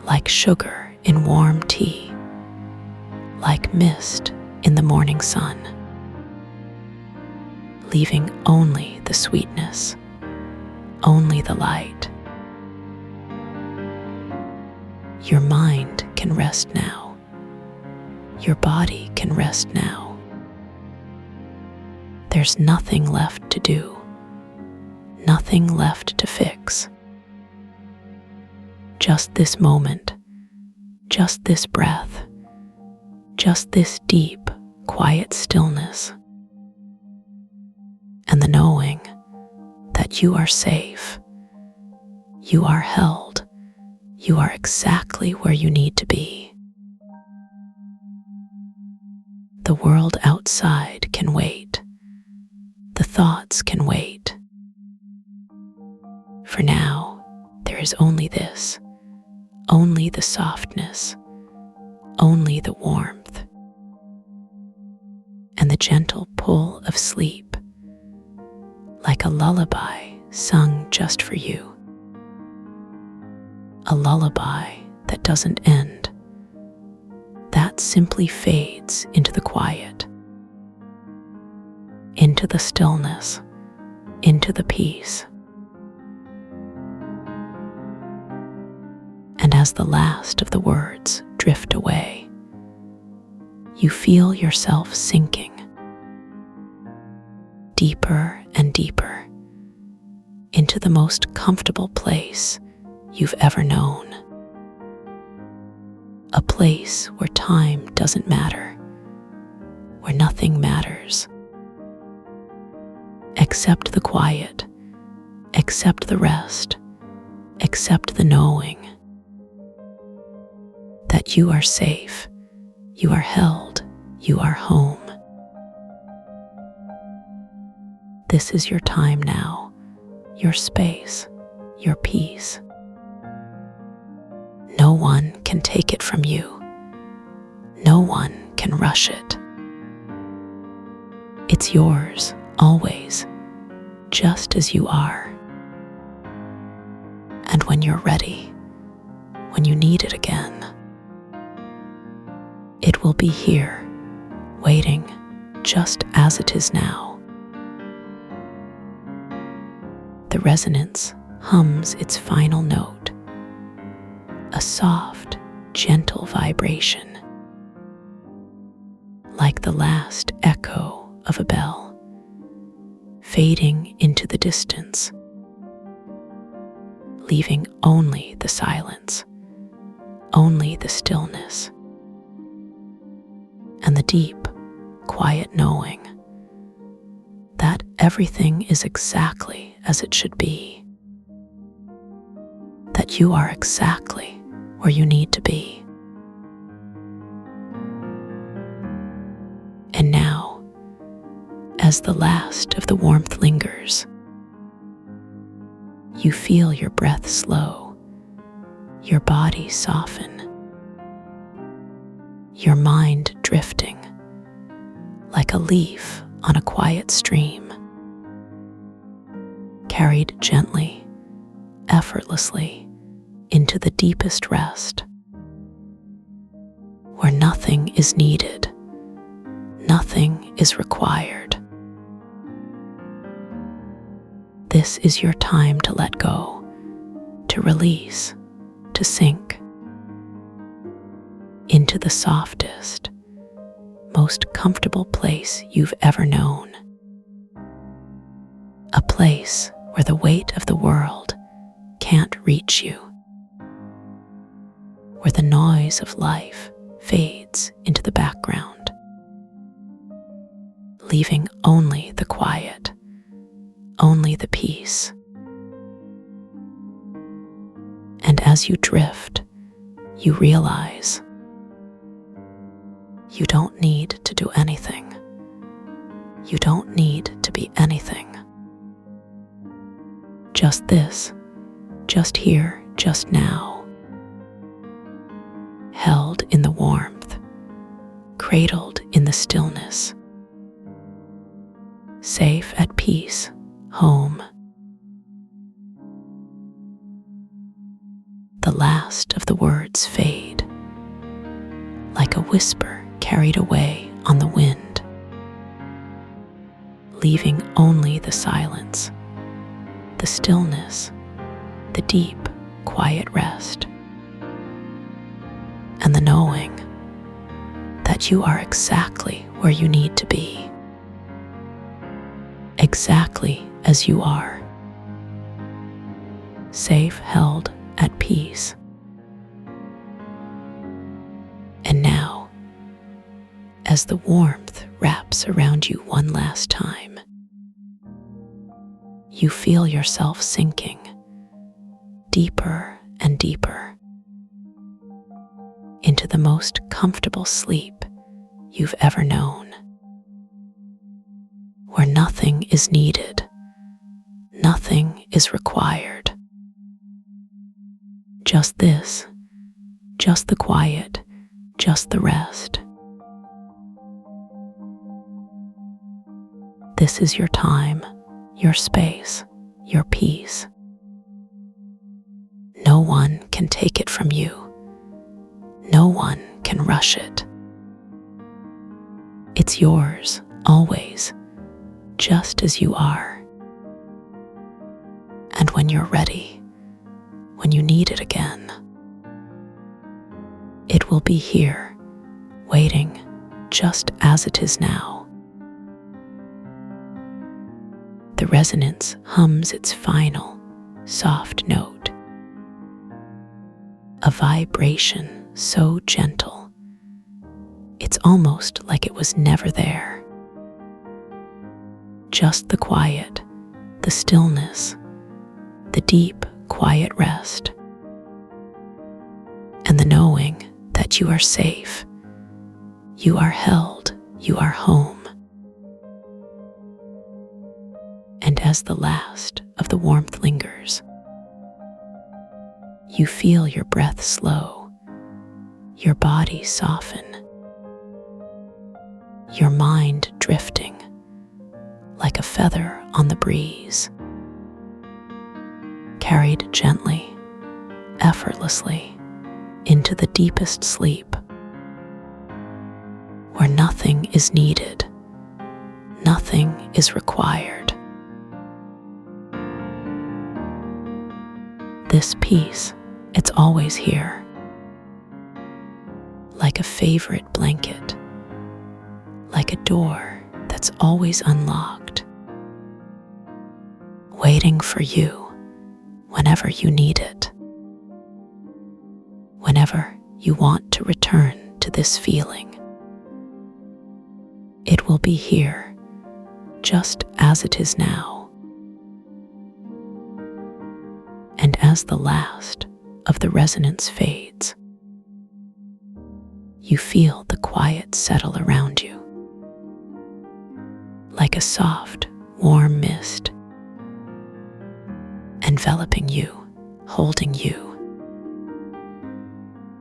like sugar in warm tea, like mist in the morning sun, leaving only the sweetness, only the light. Your mind can rest now. Your body can rest now. There's nothing left to do, nothing left to fix. Just this moment, just this breath, just this deep, quiet stillness, and the knowing that you are safe, you are held, you are exactly where you need to be. The world outside can wait. The thoughts can wait. For now, there is only this, only the softness, only the warmth, and the gentle pull of sleep, like a lullaby sung just for you. A lullaby that doesn't end, that simply fades into the quiet, into the stillness, into the peace. And as the last of the words drift away, you feel yourself sinking deeper and deeper into the most comfortable place you've ever known. A place where time doesn't matter, where nothing matters, except the quiet, except the rest, except the knowing that you are safe, you are held, you are home. This is your time now, your space, your peace. No one can take it from you. No one can rush it. It's yours, always, just as you are. And when you're ready, when you need it again, it will be here, waiting just as it is now. The resonance hums its final note, a soft, gentle vibration, like the last echo of a bell, fading into the distance, leaving only the silence, only the stillness, and the deep, quiet knowing that everything is exactly as it should be, that you are exactly where you need to be. And now, as the last of the warmth lingers, you feel your breath slow, your body soften, your mind drifting like a leaf on a quiet stream, carried gently, effortlessly into the deepest rest, where nothing is needed, nothing is required. This is your time to let go, to release, to sink into the softest, most comfortable place you've ever known. A place where the weight of the world can't reach you, where the noise of life fades into the background, leaving only the quiet, only the peace. And as you drift, you realize You don't need to do anything. You don't need to be anything. Just this, just here, just now. Held in the warmth, cradled in the stillness. Safe at peace, home. The last of the words fade, like a whisper carried away on the wind, leaving only the silence, the stillness, the deep, quiet rest, and the knowing that you are exactly where you need to be, exactly as you are, safe, held at peace. And now, as the warmth wraps around you one last time, you feel yourself sinking deeper and deeper into the most comfortable sleep you've ever known, where nothing is needed, nothing is required. Just this, just the quiet, just the rest. This is your time, your space, your peace. No one can take it from you. No one can rush it. It's yours, always, just as you are. And when you're ready, when you need it again, it will be here, waiting just as it is now. The resonance hums its final, soft note, a vibration so gentle, it's almost like it was never there. Just the quiet, the stillness, the deep, quiet rest, and the knowing that you are safe, you are held, you are home. And as the last of the warmth lingers, you feel your breath slow, your body soften, your mind drifting like a feather on the breeze, carried gently, effortlessly into the deepest sleep, where nothing is needed, nothing is required. This peace, it's always here, like a favorite blanket, like a door that's always unlocked, waiting for you whenever you need it, whenever you want to return to this feeling. It will be here, just as it is now. And as the last of the resonance fades, you feel the quiet settle around you, like a soft, warm mist, enveloping you, holding you,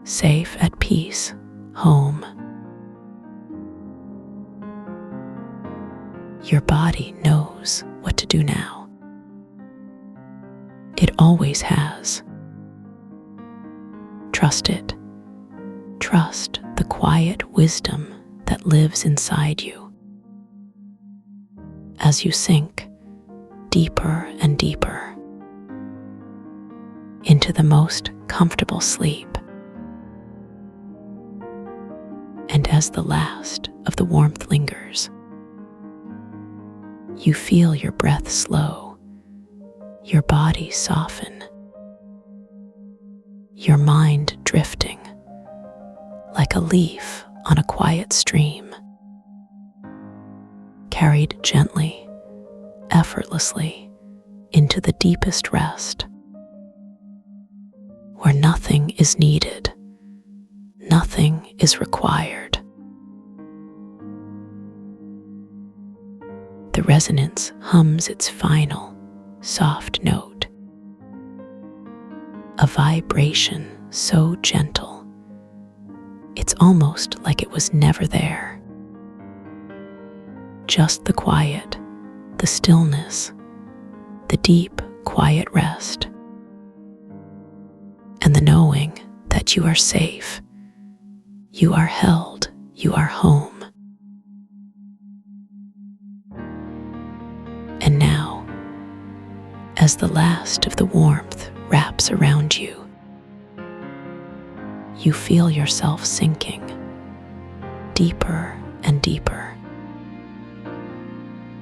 safe at peace, home. Your body knows what to do now. It always has. Trust it. Trust the quiet wisdom that lives inside you. As you sink deeper and deeper into the most comfortable sleep, and as the last of the warmth lingers, you feel your breath slow, your body soften, your mind drifting like a leaf on a quiet stream, carried gently, effortlessly into the deepest rest, where nothing is needed, nothing is required. The resonance hums its final, soft note, a vibration so gentle, it's almost like it was never there. Just the quiet, the stillness, the deep, quiet rest, and the knowing that you are safe, you are held, you are home. And now, as the last of the warmth wraps around you, you feel yourself sinking deeper and deeper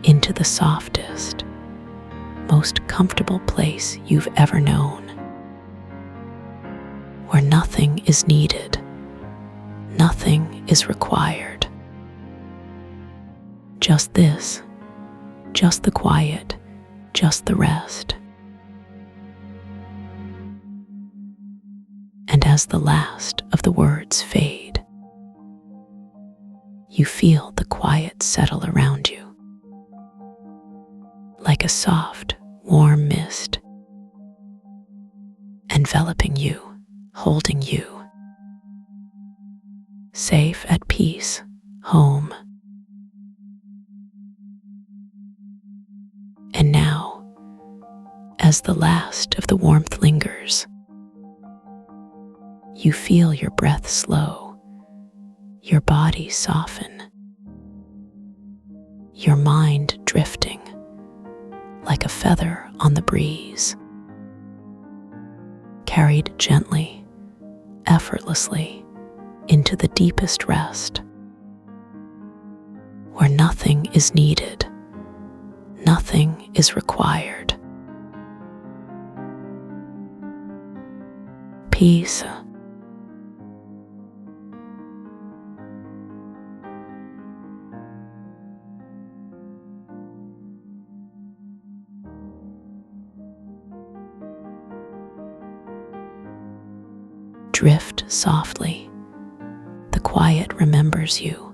into the softest, most comfortable place you've ever known, where nothing is needed, nothing is required. Just this, just the quiet, just the rest. And as the last of the words fade, you feel the quiet settle around you, like a soft, warm mist, enveloping you, holding you, safe, at peace, home. And now, as the last of the warmth lingers, you feel your breath slow, your body soften, your mind drifting like a feather on the breeze, carried gently, effortlessly into the deepest rest, where nothing is needed, nothing is required. Peace. Drift softly. The quiet remembers you.